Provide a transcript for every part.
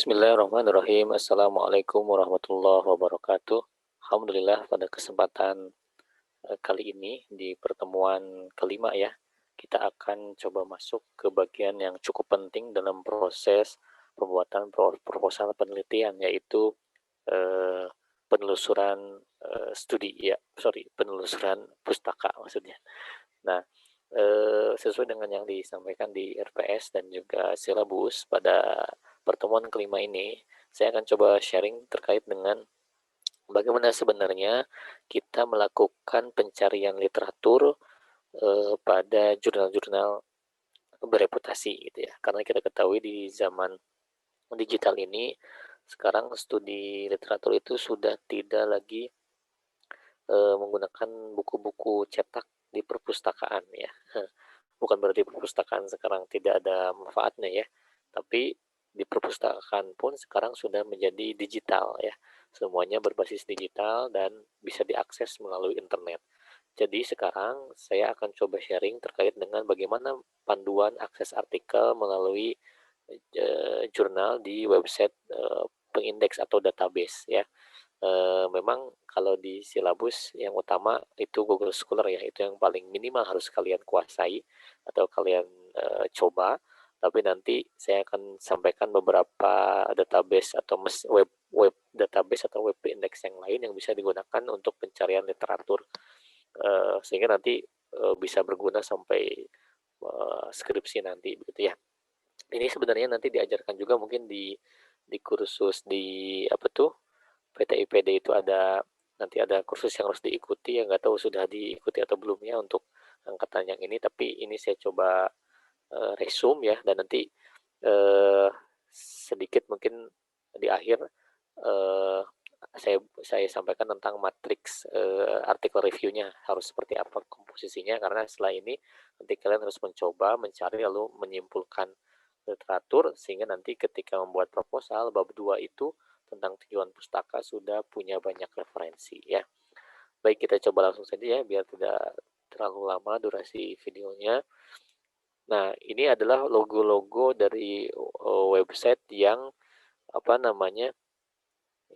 Bismillahirrahmanirrahim. Assalamualaikum warahmatullahi wabarakatuh. Alhamdulillah pada kesempatan kali ini di pertemuan kelima ya, kita akan coba masuk ke bagian yang cukup penting dalam proses pembuatan proposal penelitian, yaitu eh, penelusuran penelusuran pustaka maksudnya. Nah, sesuai dengan yang disampaikan di RPS dan juga silabus pada pertemuan kelima ini, saya akan coba sharing terkait dengan bagaimana sebenarnya kita melakukan pencarian literatur pada jurnal-jurnal bereputasi gitu ya. Karena kita ketahui di zaman digital ini sekarang studi literatur itu sudah tidak lagi menggunakan buku-buku cetak di perpustakaan ya. Bukan berarti perpustakaan sekarang tidak ada manfaatnya ya, tapi di perpustakaan pun sekarang sudah menjadi digital ya. Semuanya berbasis digital dan bisa diakses melalui internet. Jadi sekarang saya akan coba sharing terkait dengan bagaimana panduan akses artikel melalui jurnal di website pengindeks atau database ya. Memang kalau di silabus yang utama itu Google Scholar ya, itu yang paling minimal harus kalian kuasai atau kalian coba. Tapi nanti saya akan sampaikan beberapa database atau web database atau web index yang lain yang bisa digunakan untuk pencarian literatur, sehingga nanti bisa berguna sampai skripsi nanti begitu ya. Ini sebenarnya nanti diajarkan juga mungkin di kursus di apa tuh PTIPD itu nanti ada kursus yang harus diikuti, yang nggak tahu sudah diikuti atau belum ya untuk angkatan yang ini, tapi ini saya coba resume ya, dan nanti uh, sedikit mungkin di akhir uh, saya sampaikan tentang matriks artikel reviewnya harus seperti apa komposisinya, karena setelah ini nanti kalian harus mencoba mencari lalu menyimpulkan literatur, sehingga nanti ketika membuat proposal bab 2 itu tentang tujuan pustaka sudah punya banyak referensi ya. Baik, kita coba langsung saja ya biar tidak terlalu lama durasi videonya. Nah, ini adalah logo-logo dari website yang apa namanya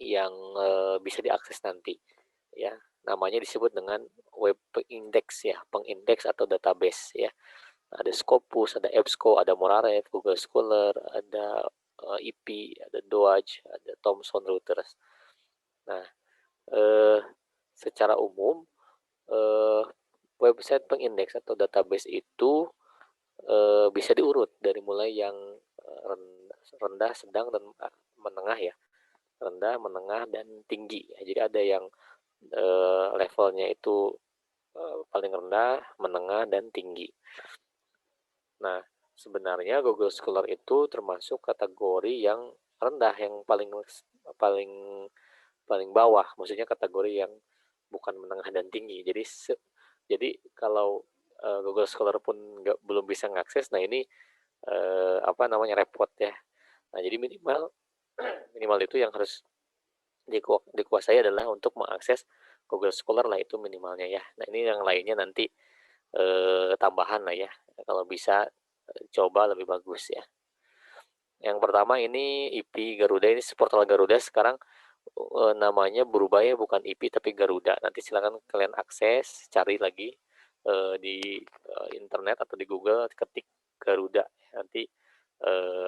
yang bisa diakses nanti ya. Namanya disebut dengan web index ya, pengindeks atau database ya. Ada Scopus, ada EBSCO, ada Morarev, Google Scholar, ada IP, ada Doage, ada Thomson Reuters. Nah, secara umum website pengindeks atau database itu bisa diurut dari mulai yang rendah, sedang, dan menengah ya. Rendah, menengah, dan tinggi. Jadi ada yang levelnya itu paling rendah, menengah, dan tinggi. Nah, sebenarnya Google Scholar itu termasuk kategori yang rendah, yang paling paling paling bawah, maksudnya kategori yang bukan menengah dan tinggi. Jadi kalau Google Scholar pun belum bisa ngakses, nah ini apa namanya repot ya. Nah, jadi minimal minimal itu yang harus dikuasai adalah untuk mengakses Google Scholar lah, itu minimalnya ya. Nah, ini yang lainnya nanti tambahan lah ya. Kalau bisa coba lebih bagus ya. Yang pertama ini IP Garuda, ini portal Garuda sekarang namanya berubah ya, bukan IP tapi Garuda. Nanti silakan kalian akses, cari lagi di internet atau di Google, ketik Garuda. Nanti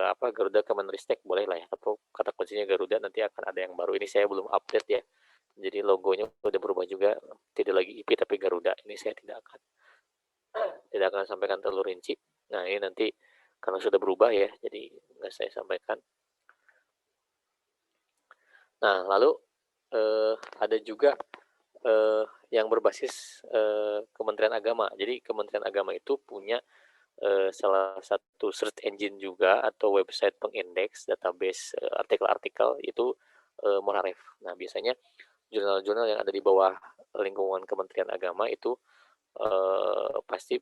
apa Garuda Kemenristek boleh lah ya, atau kata kuncinya Garuda, nanti akan ada yang baru. Ini saya belum update ya. Jadi logonya udah berubah juga, tidak lagi IP tapi Garuda. Ini saya tidak akan sampaikan terlalu rinci. Nah, ini nanti karena sudah berubah ya, jadi nggak saya sampaikan. Nah, lalu ada juga yang berbasis Kementerian Agama. Jadi Kementerian Agama itu punya salah satu search engine juga atau website pengindeks database artikel-artikel itu Morarev. Nah, biasanya jurnal-jurnal yang ada di bawah lingkungan Kementerian Agama itu pasti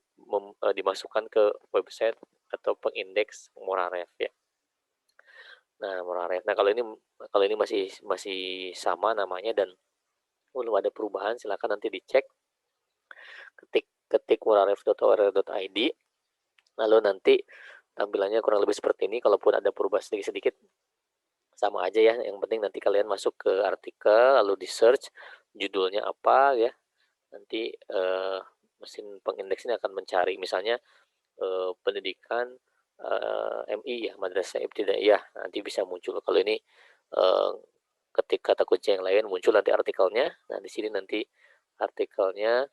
dimasukkan ke website atau pengindeks Morarev ya. Nah, Morarev. Nah, kalau ini masih sama namanya dan belum ada perubahan, silakan nanti dicek. Ketik morarev.or.id. Lalu nanti tampilannya kurang lebih seperti ini. Kalaupun ada perubahan sedikit-sedikit sama aja ya, yang penting nanti kalian masuk ke artikel lalu di search judulnya apa ya, nanti mesin pengindeks ini akan mencari misalnya pendidikan MI ya, Madrasah Ibtidaiyah, nanti bisa muncul. Kalau ini eh, ketik kata kunci yang lain muncul nanti artikelnya. Nah, di sini nanti artikelnya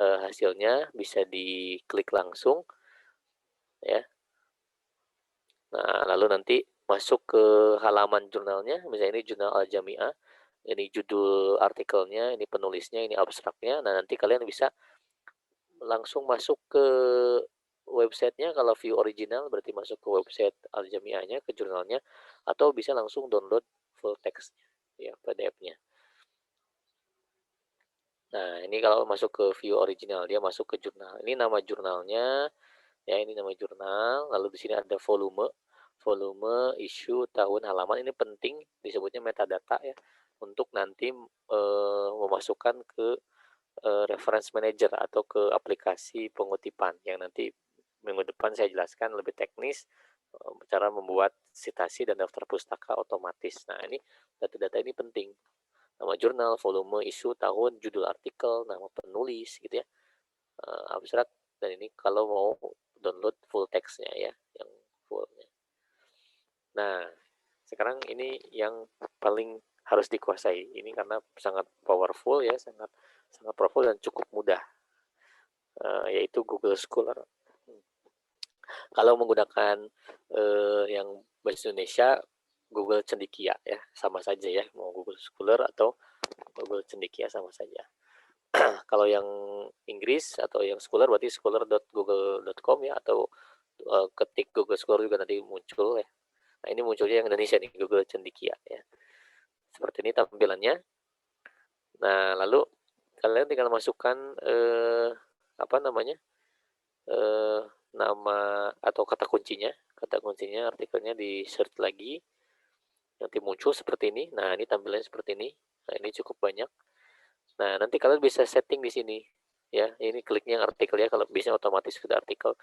hasilnya bisa diklik langsung ya. Nah, lalu nanti masuk ke halaman jurnalnya, misalnya ini jurnal Al-Jami'ah, ini judul artikelnya, ini penulisnya, ini abstraknya. Nah, nanti kalian bisa langsung masuk ke websitenya. Kalau view original berarti masuk ke website Al-Jami'ahnya, ke jurnalnya, atau bisa langsung download full text ya, PDF-nya. Nah, ini kalau masuk ke view original, dia masuk ke jurnal. Ini nama jurnalnya, ya ini nama jurnal. Lalu di sini ada volume, isu, tahun, halaman. Ini penting disebutnya metadata ya, untuk nanti memasukkan ke reference manager atau ke aplikasi pengutipan yang nanti minggu depan saya jelaskan lebih teknis cara membuat citasi dan daftar pustaka otomatis. Nah, ini data-data ini penting. Nama jurnal, volume, isu, tahun, judul artikel, nama penulis gitu ya. Abstrak, dan ini kalau mau download full textnya ya, yang fullnya. Nah, sekarang ini yang paling harus dikuasai. Ini karena sangat powerful ya, sangat powerful dan cukup mudah, yaitu Google Scholar. Kalau menggunakan yang bahasa Indonesia, Google Cendekia ya, sama saja ya, mau Google Scholar atau Google Cendekia sama saja. Kalau yang Inggris atau yang Scholar berarti scholar.google.com ya, atau ketik Google Scholar juga nanti muncul ya. Nah, ini munculnya yang Indonesia nih, Google Cendekia ya. Seperti ini tampilannya. Nah, lalu kalian tinggal masukkan apa namanya? Nama atau kata kuncinya artikelnya di search lagi, nanti muncul seperti ini. Nah, ini tampilannya seperti ini. Nah, ini cukup banyak. Nah, nanti kalian bisa setting di sini ya. Ini kliknya artikel ya, kalau biasanya otomatis sudah artikel.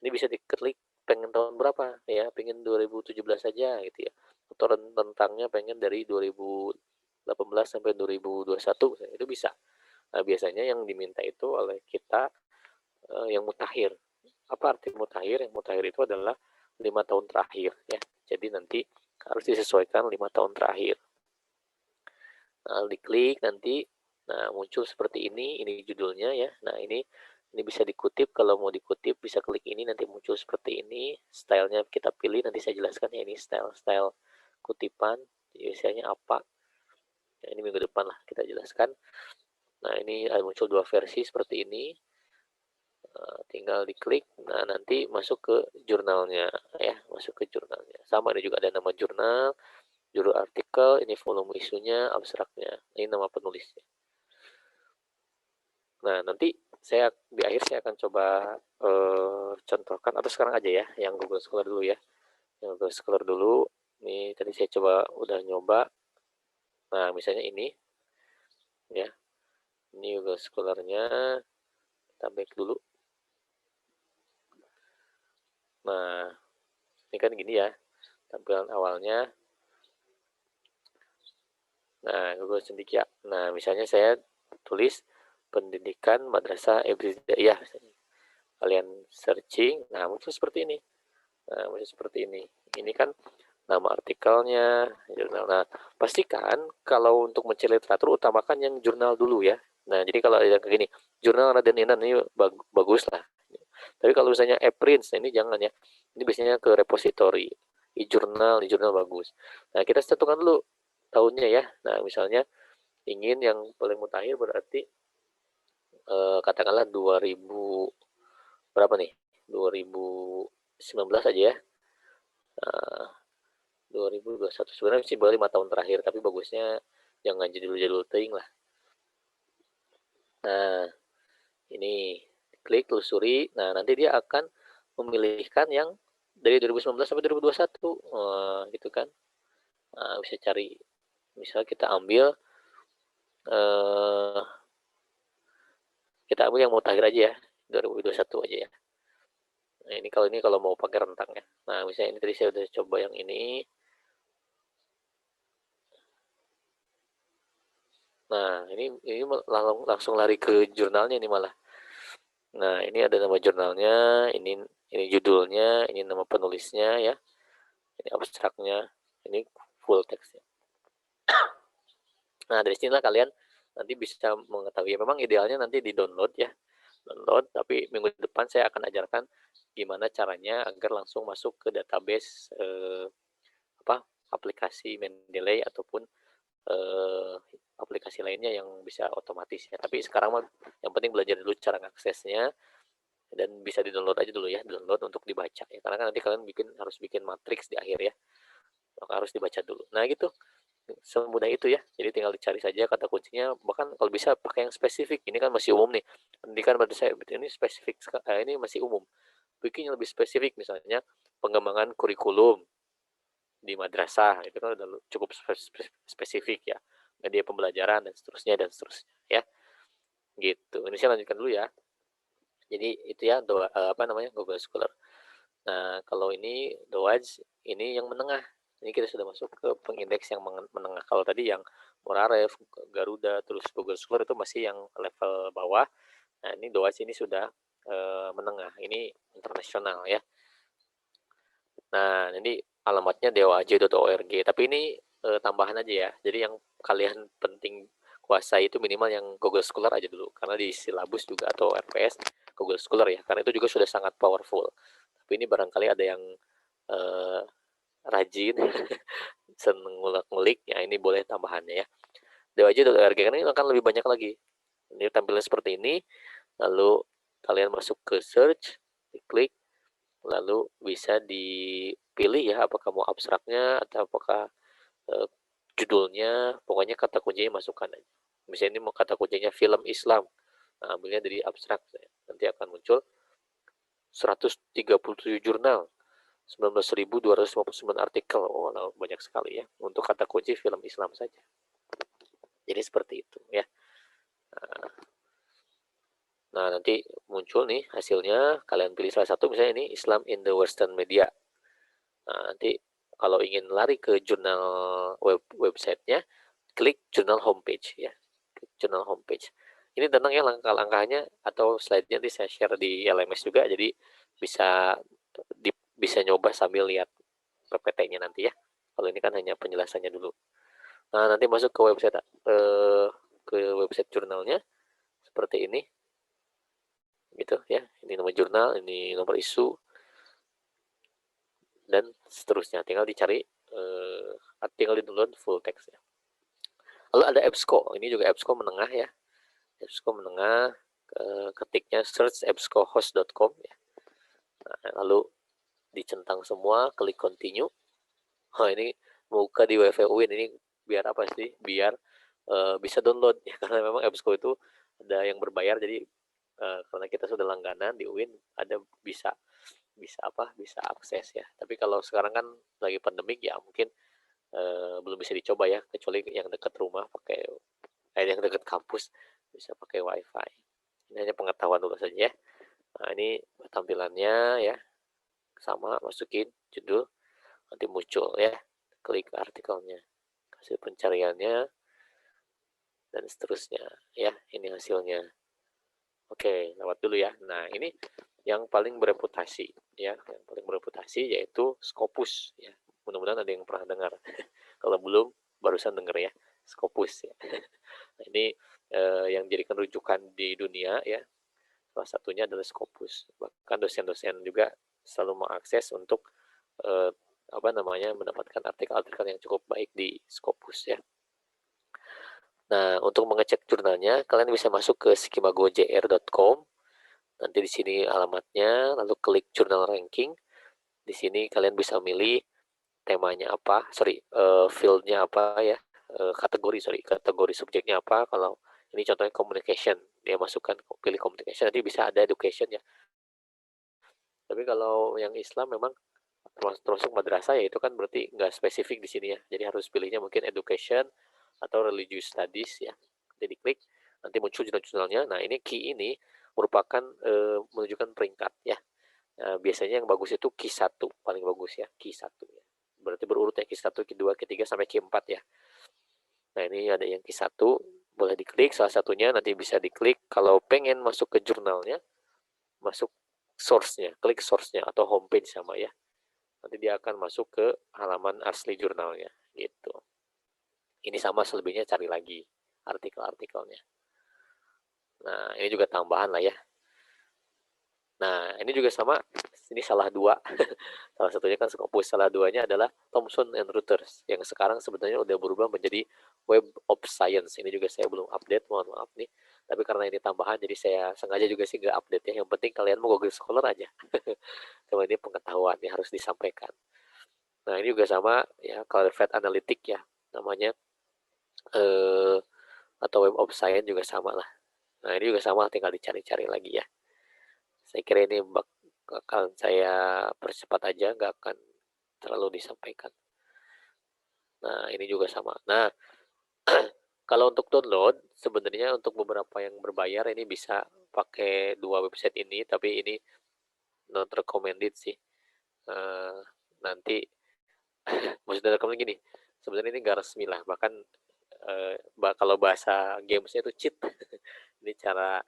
Ini bisa diklik pengen tahun berapa ya, pengen 2017 saja gitu ya, atau rentangnya pengen dari 2018 sampai 2021 itu bisa. Nah, biasanya yang diminta itu oleh kita yang mutakhir. Apa arti mutakhir? Yang mutakhir itu adalah 5 tahun terakhir ya. Jadi nanti harus disesuaikan 5 tahun terakhir. Nah, diklik nanti, nah muncul seperti ini judulnya ya. Nah, ini bisa dikutip, kalau mau dikutip bisa klik ini, nanti muncul seperti ini. Stylenya kita pilih, nanti saya jelaskan ya, ini style kutipan, biasanya apa. Nah, ini minggu depan lah kita jelaskan. Nah, ini muncul 2 versi seperti ini. Tinggal diklik, nah nanti masuk ke jurnalnya ya, masuk ke jurnalnya. Sama, ini juga ada nama jurnal, judul artikel, ini volume isunya, abstraknya, ini nama penulisnya. Nah, nanti di akhir saya akan coba contohkan, atau sekarang aja ya, yang Google Scholar dulu ya. Yang Google Scholar dulu, ini tadi saya coba udah nyoba. Nah, misalnya ini, ya, ini Google Scholar-nya, kita back dulu. Nah, ini kan gini ya, tampilan awalnya. Nah, Google Cendekia. Nah, misalnya saya tulis pendidikan Madrasah Ibtidaiyah. Kalian searching, nah muncul seperti ini. Nah, muncul seperti ini. Ini kan nama artikelnya, jurnal. Nah, pastikan kalau untuk mencari literatur utamakan yang jurnal dulu ya. Nah, jadi kalau ada kayak gini, jurnal Raden Intan ini bagus lah. Tapi kalau misalnya e-print, nah ini jangan ya. Ini biasanya ke repository. E-jurnal bagus. Nah, kita tentukan dulu tahunnya ya. Nah, misalnya ingin yang paling mutakhir berarti katakanlah 2000 berapa nih? 2019 aja ya. 2021 sebenarnya sih boleh 5 tahun terakhir, tapi bagusnya jangan jadul-jadul teing lah. Nah, ini klik telusuri. Nah, nanti dia akan memilihkan yang dari 2019 sampai 2021 gitu kan. Nah, bisa cari, misal kita ambil yang mutakhir aja ya, 2021 aja ya. Nah, ini kalau mau pakai rentang ya. Nah, misalnya ini tadi saya udah coba yang ini. Nah, ini langsung lari ke jurnalnya ini malah. Nah, ini ada nama jurnalnya, ini judulnya, ini nama penulisnya ya, ini abstraknya, ini full text ya. Nah, dari sinilah kalian nanti bisa mengetahui. Memang idealnya nanti di-download ya, download. Tapi minggu depan saya akan ajarkan gimana caranya agar langsung masuk ke database aplikasi Mendeley ataupun aplikasi lainnya yang bisa otomatis ya. Tapi sekarang mah yang penting belajar dulu cara ngaksesnya dan bisa di-download aja dulu ya, download untuk dibaca ya. Karena kan nanti kalian harus bikin matriks di akhir ya. Maka harus dibaca dulu. Nah, gitu. Semudah itu ya. Jadi tinggal dicari saja kata kuncinya. Bahkan kalau bisa pakai yang spesifik. Ini kan masih umum nih. Pendidikan pada saya ini spesifik, ini masih umum. Bikin yang lebih spesifik, misalnya pengembangan kurikulum di madrasah, itu kan udah cukup spesifik ya, media pembelajaran dan seterusnya ya, gitu. Ini saya lanjutkan dulu ya. Jadi itu ya Google Scholar. Nah, kalau ini Dowaj, ini yang menengah. Ini kita sudah masuk ke pengindeks yang menengah. Kalau tadi yang Morarev, Garuda, terus Google Scholar itu masih yang level bawah. Nah, ini Dowaj ini sudah menengah. Ini internasional ya. Nah, ini alamatnya dewaj.org. Tapi ini tambahan aja ya. Jadi yang kalian penting kuasai itu minimal yang Google Scholar aja dulu. Karena di silabus juga atau RPS Google Scholar ya. Karena itu juga sudah sangat powerful. Tapi ini barangkali ada yang rajin, seneng ngulik-ngulik, ya ini boleh tambahannya ya. Dewaj.org karena ini akan lebih banyak lagi. Ini tampilan seperti ini. Lalu kalian masuk ke search, diklik, lalu bisa dipilih ya apakah mau abstraknya atau apakah judulnya, pokoknya kata kuncinya masukkan aja. Misalnya ini mau kata kuncinya film Islam, nah, ambilnya dari abstrak, nanti akan muncul 137 jurnal, 19.259 artikel. Oh, banyak sekali ya untuk kata kunci film Islam saja. Jadi seperti itu ya. Nah, nanti muncul nih hasilnya, kalian pilih salah satu, misalnya ini Islam in the Western Media. Nah, nanti kalau ingin lari ke jurnal websitenya, klik jurnal homepage ya. Klik jurnal homepage. Ini tenang ya langkah-langkahnya, atau slide-nya nanti saya share di LMS juga, jadi bisa nyoba sambil lihat PPT-nya nanti ya. Kalau ini kan hanya penjelasannya dulu. Nah, nanti masuk ke website jurnalnya seperti ini. Gitu ya. Ini nomor jurnal, ini nomor isu dan seterusnya. Tinggal dicari tinggal di-download full text ya. Lalu ada EBSCO. Ini juga EBSCO menengah ya. EBSCO menengah, ketiknya search ebscohost.com ya. Nah, lalu dicentang semua, klik continue. Oh, ini buka di WiFi UIN, ini biar apa sih? Biar bisa download ya, karena memang EBSCO itu ada yang berbayar, jadi karena kita sudah langganan di UIN, ada bisa akses ya. Tapi kalau sekarang kan lagi pandemik ya, mungkin belum bisa dicoba ya, kecuali yang dekat rumah yang dekat kampus bisa pakai WiFi. Ini hanya pengetahuan dulu saja ya. Nah, ini tampilannya ya, sama, masukin judul, nanti muncul ya, klik artikelnya, hasil pencariannya dan seterusnya ya. Ini hasilnya. Oke, lewat dulu ya. Nah, ini yang paling bereputasi ya, yang paling bereputasi yaitu Scopus ya. Mudah-mudahan ada yang pernah dengar. Kalau belum, barusan denger ya, Scopus ya. Nah, ini yang dijadikan rujukan di dunia ya. Salah satunya adalah Scopus. Bahkan dosen-dosen juga selalu mengakses untuk mendapatkan artikel-artikel yang cukup baik di Scopus ya. Nah, untuk mengecek jurnalnya, kalian bisa masuk ke skimagojr.com. Nanti di sini alamatnya, lalu klik jurnal ranking. Di sini kalian bisa milih temanya apa, fieldnya apa ya, kategori subjeknya apa. Kalau ini contohnya communication, dia masukkan pilih communication, nanti bisa ada education ya. Tapi kalau yang Islam memang termasuk madrasah ya, itu kan berarti nggak spesifik di sini ya. Jadi harus pilihnya mungkin education atau religious studies ya. Jadi klik, nanti muncul jurnal-jurnalnya. Nah, ini key ini merupakan menunjukkan peringkat ya. Biasanya yang bagus itu Q1, paling bagus ya, Q1 ya. Berarti berurut ya, Q1, Q2, Q3 sampai Q4 ya. Nah, ini ada yang Q1, boleh diklik salah satunya, nanti bisa diklik kalau pengen masuk ke jurnalnya, masuk source-nya, klik source-nya atau homepage sama ya. Nanti dia akan masuk ke halaman asli jurnalnya gitu. Ini sama selebihnya cari lagi artikel-artikelnya. Nah, ini juga tambahan lah ya. Nah, ini juga sama, ini salah dua. Salah satunya kan Scopus, salah duanya adalah Thomson and Reuters, yang sekarang sebenarnya udah berubah menjadi Web of Science. Ini juga saya belum update, mohon maaf nih. Tapi karena ini tambahan, jadi saya sengaja juga sih nggak update ya. Yang penting kalian mau Google Scholar aja. Cuma ini pengetahuan yang harus disampaikan. Nah, ini juga sama ya, Clarivate Analytics ya, namanya. Atau Web of Science juga sama lah. Nah, ini juga sama, tinggal dicari-cari lagi ya. Saya kira ini akan saya percepat aja, nggak akan terlalu disampaikan. Nah, ini juga sama. Nah, kalau untuk download, sebenarnya untuk beberapa yang berbayar ini bisa pakai dua website ini, tapi ini not recommended sih. Nanti, maksudnya recommended gini, sebenarnya ini nggak resmi lah, bahkan kalau bahasa gamesnya itu cheat. Ini cara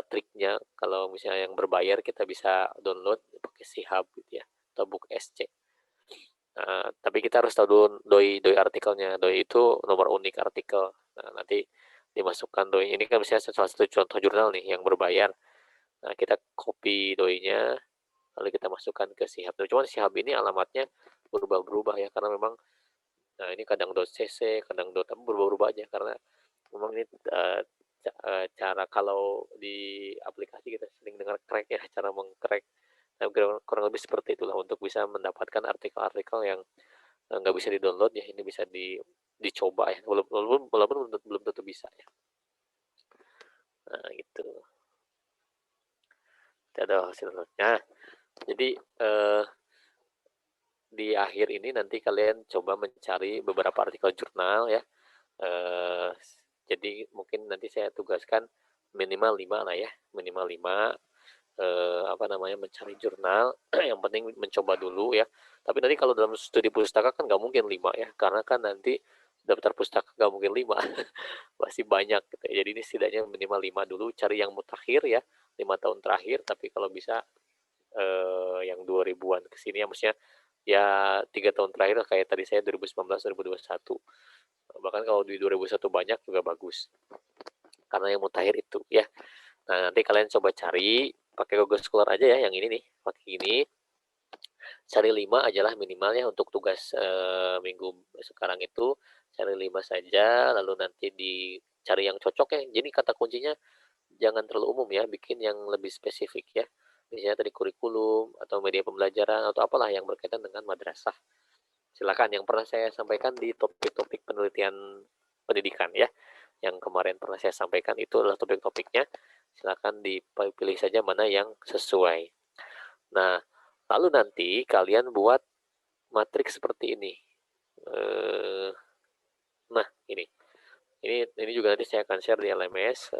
triknya, kalau misalnya yang berbayar kita bisa download pakai Sihab gitu ya, atau Book SC. Tapi kita harus tahu dulu doi artikelnya. Doi itu nomor unik artikel. Nah, nanti dimasukkan doi. Ini kan misalnya salah satu contoh jurnal nih yang berbayar. Nah, kita copy doi-nya, lalu kita masukkan ke Sihab. Nah, cuman Sihab ini alamatnya berubah-berubah ya, karena memang nah ini kadang .cc, kadang berubah-berubah aja, karena memang ini cara kalau di aplikasi kita sering dengar crack ya, cara mengcrack. Nah, kurang lebih seperti itulah untuk bisa mendapatkan artikel-artikel yang nggak bisa di-download ya, ini bisa dicoba ya, walaupun belum tentu bisa ya. Nah, gitu. Ada hasilnya. Jadi di akhir ini nanti kalian coba mencari beberapa artikel jurnal ya. Jadi mungkin nanti saya tugaskan minimal 5 lah ya, minimal 5 mencari jurnal. Yang penting mencoba dulu ya. Tapi nanti kalau dalam studi pustaka kan nggak mungkin 5 ya, karena kan nanti daftar pustaka nggak mungkin 5. Masih banyak gitu. Jadi ini setidaknya minimal 5 dulu, cari yang mutakhir ya, 5 tahun terakhir. Tapi kalau bisa yang 2000-an kesini ya, maksudnya ya 3 tahun terakhir kayak tadi saya 2019-2021. Bahkan kalau di 2001 banyak juga bagus, karena yang mutakhir itu ya. Nah, nanti kalian coba cari pakai Google Scholar aja ya, yang ini nih, pakai ini. Cari 5 aja lah minimalnya untuk tugas minggu sekarang itu. Cari 5 saja, lalu nanti dicari yang cocok ya. Jadi kata kuncinya jangan terlalu umum ya, bikin yang lebih spesifik ya. Misalnya tadi kurikulum atau media pembelajaran atau apalah yang berkaitan dengan madrasah. Silakan, yang pernah saya sampaikan di topik-topik penelitian pendidikan ya. Yang kemarin pernah saya sampaikan itu adalah topik-topiknya. Silakan dipilih saja mana yang sesuai. Nah, lalu nanti kalian buat matriks seperti ini. Nah, ini juga nanti saya akan share di LMS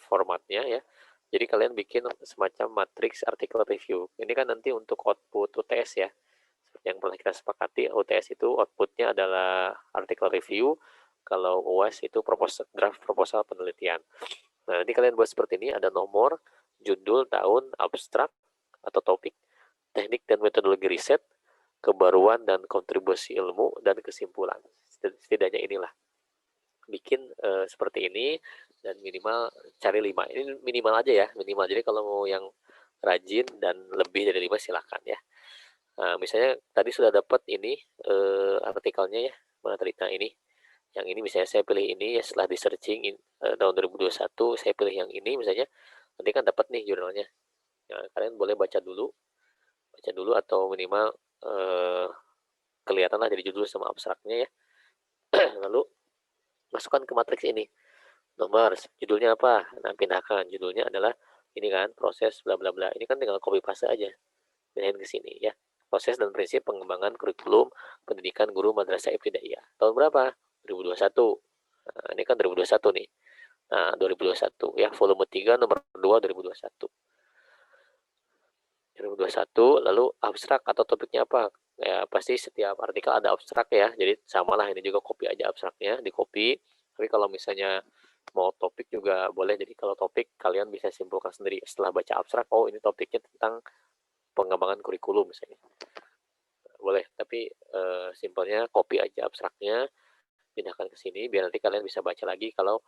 formatnya ya. Jadi kalian bikin semacam matriks artikel review. Ini kan nanti untuk output UTS ya. Yang pernah kita sepakati, UTS itu outputnya adalah artikel review. Kalau UAS itu draft proposal penelitian. Nah, nanti kalian buat seperti ini, ada nomor, judul, tahun, abstrak atau topik, teknik dan metodologi riset, kebaruan dan kontribusi ilmu, dan kesimpulan. Setidaknya inilah. Bikin seperti ini, dan minimal cari 5. Ini minimal aja ya, minimal. Jadi kalau mau yang rajin dan lebih dari 5 silakan ya. Nah, misalnya tadi sudah dapat ini artikelnya ya, mana tadi? Nah, ini. Yang ini misalnya saya pilih ini ya, setelah di searching tahun 2021 saya pilih yang ini misalnya, nanti kan dapat nih jurnalnya. Nah, kalian boleh baca dulu atau minimal kelihatan lah dari judul sama abstraknya ya. Lalu masukkan ke matriks ini. Nomor, judulnya apa? Nah, pindahkan. Judulnya adalah ini kan, proses bla bla bla. Ini kan tinggal copy paste aja. Pindahin ke sini ya. Proses dan prinsip pengembangan kurikulum pendidikan guru madrasah ibtidaiyah. Tahun berapa? 2021. Nah, ini kan 2021 nih. Nah, 2021 ya, volume 3 nomor 2 2021. 2021, lalu abstrak atau topiknya apa? Ya, pasti setiap artikel ada abstrak ya. Jadi samalah, ini juga copy aja abstraknya, di copy. Tapi kalau misalnya Mau topik juga boleh, jadi kalau topik kalian bisa simpulkan sendiri setelah baca abstrak, oh ini topiknya tentang pengembangan kurikulum misalnya. Boleh, tapi simpelnya copy aja abstraknya, pindahkan ke sini biar nanti kalian bisa baca lagi. Kalau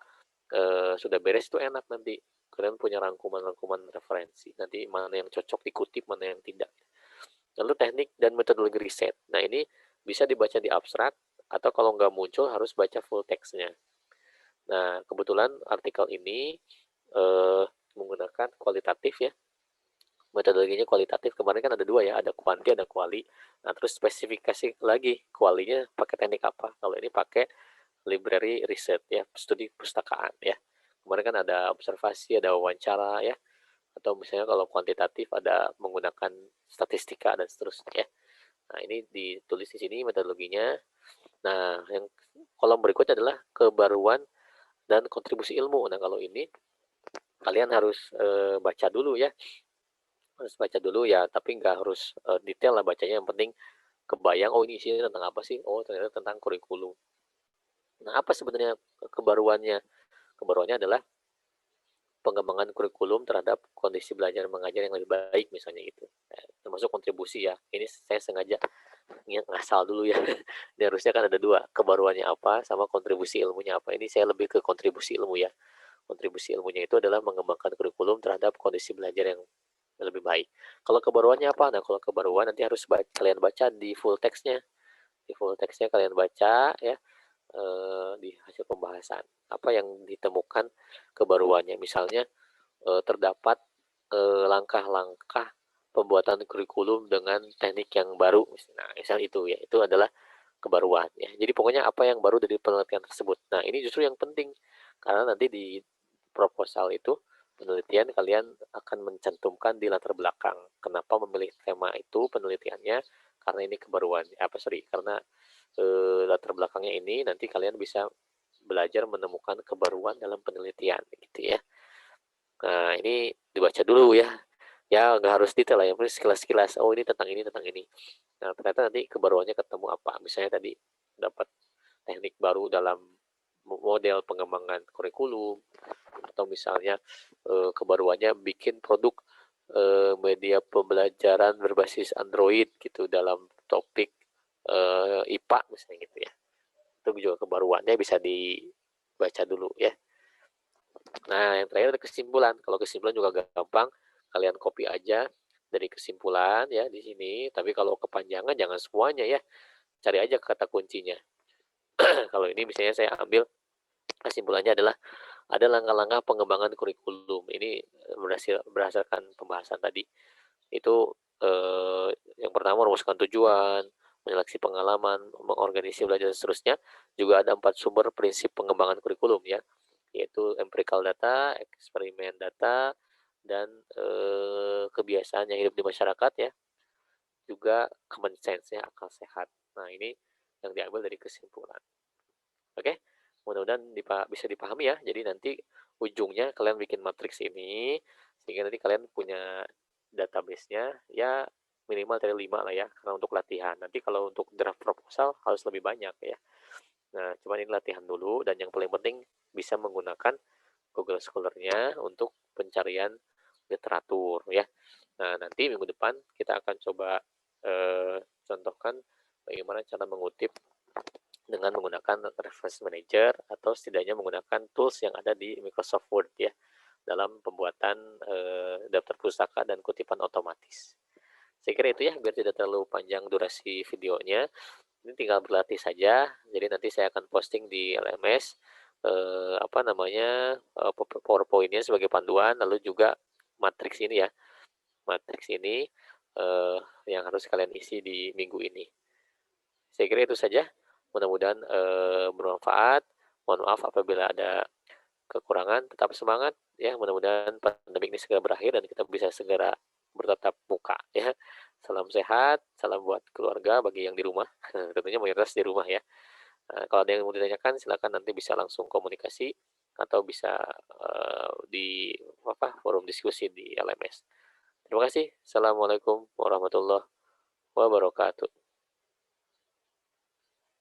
sudah beres itu enak, nanti kalian punya rangkuman-rangkuman referensi, nanti mana yang cocok dikutip, mana yang tidak. Lalu teknik dan metodologi riset. Nah ini bisa dibaca di abstrak, atau kalau nggak muncul harus baca full text-nya. Nah kebetulan artikel ini menggunakan kualitatif ya, metodologinya kualitatif. Kemarin kan ada dua ya, ada kuanti, ada kuali. Nah terus spesifikasi lagi kualinya pakai teknik apa. Kalau ini pakai library research ya, studi pustakaan ya. Kemarin kan ada observasi, ada wawancara ya, atau misalnya kalau kuantitatif ada menggunakan statistika dan seterusnya ya. Nah ini ditulis di sini metodologinya. Nah yang kolom berikutnya adalah kebaruan dan kontribusi ilmu. Nah kalau ini kalian harus baca dulu ya, harus baca dulu ya, tapi nggak harus detail lah bacanya, yang penting kebayang, oh ini isinya tentang apa sih, oh ternyata tentang kurikulum. Nah apa sebenarnya kebaruannya? Kebaruannya adalah pengembangan kurikulum terhadap kondisi belajar mengajar yang lebih baik misalnya gitu. Termasuk kontribusi ya, ini saya sengaja ngasal dulu ya. Ini harusnya kan ada dua, kebaruannya apa sama kontribusi ilmunya apa. Ini saya lebih ke kontribusi ilmu ya. Kontribusi ilmunya itu adalah mengembangkan kurikulum terhadap kondisi belajar yang lebih baik. Kalau kebaruannya apa? Nah kalau kebaruan nanti harus kalian baca di full text-nya. Di full text-nya kalian baca ya, di hasil pembahasan apa yang ditemukan kebaruannya. Misalnya terdapat langkah-langkah pembuatan kurikulum dengan teknik yang baru. Nah misal itu ya, itu adalah kebaruan ya. Jadi pokoknya apa yang baru dari penelitian tersebut. Nah ini justru yang penting, karena nanti di proposal itu penelitian kalian akan mencantumkan di latar belakang kenapa memilih tema itu penelitiannya, karena ini kebaruan karena latar belakangnya ini nanti kalian bisa belajar menemukan kebaruan dalam penelitian gitu ya. Nah ini dibaca dulu ya, ya nggak harus detail lah ya, sekilas-sekilas, oh ini tentang ini tentang ini. Nah ternyata nanti kebaruannya ketemu apa, misalnya tadi dapat teknik baru dalam model pengembangan kurikulum, atau misalnya kebaruannya bikin produk media pembelajaran berbasis Android gitu dalam topik IPA misalnya gitu ya. Itu juga kebaruannya bisa dibaca dulu ya. Nah yang terakhir ada kesimpulan. Kalau kesimpulan juga gampang, kalian copy aja dari kesimpulan ya di sini. Tapi kalau kepanjangan jangan semuanya ya, cari aja kata kuncinya. Kalau ini misalnya saya ambil kesimpulannya adalah ada langkah-langkah pengembangan kurikulum. Ini berdasarkan pembahasan tadi. Itu yang pertama merumuskan tujuan, menyeleksi pengalaman, mengorganisasi belajar dan seterusnya. Juga ada 4 sumber prinsip pengembangan kurikulum ya, yaitu empirical data, eksperimen data, dan kebiasaan yang hidup di masyarakat ya. Juga common sense ya, akal sehat. Nah ini yang diambil dari kesimpulan. Oke, mudah-mudahan bisa dipahami ya. Jadi nanti ujungnya kalian bikin matriks ini, sehingga nanti kalian punya database-nya ya minimal dari 5 lah ya, karena untuk latihan. Nanti kalau untuk draft proposal harus lebih banyak ya. Nah, cuman ini latihan dulu, dan yang paling penting bisa menggunakan Google Scholar-nya untuk pencarian literatur ya. Nah, nanti minggu depan kita akan coba contohkan bagaimana cara mengutip dengan menggunakan reference manager, atau setidaknya menggunakan tools yang ada di Microsoft Word ya, dalam pembuatan daftar pustaka dan kutipan otomatis. Saya kira itu ya, biar tidak terlalu panjang durasi videonya. Ini tinggal berlatih saja. Jadi nanti saya akan posting di LMS PowerPoint-nya sebagai panduan, lalu juga matriks ini ya, matriks ini yang harus kalian isi di minggu ini. Saya kira itu saja. Mudah-mudahan bermanfaat. Mohon maaf apabila ada kekurangan. Tetap semangat ya. Mudah-mudahan pandemi ini segera berakhir dan kita bisa segera bertatap muka ya. Salam sehat, salam buat keluarga bagi yang di rumah. Tentunya mayoritas di rumah ya. Kalau ada yang mau ditanyakan silakan nanti bisa langsung komunikasi, atau bisa di forum diskusi di LMS. Terima kasih. Assalamualaikum warahmatullahi wabarakatuh.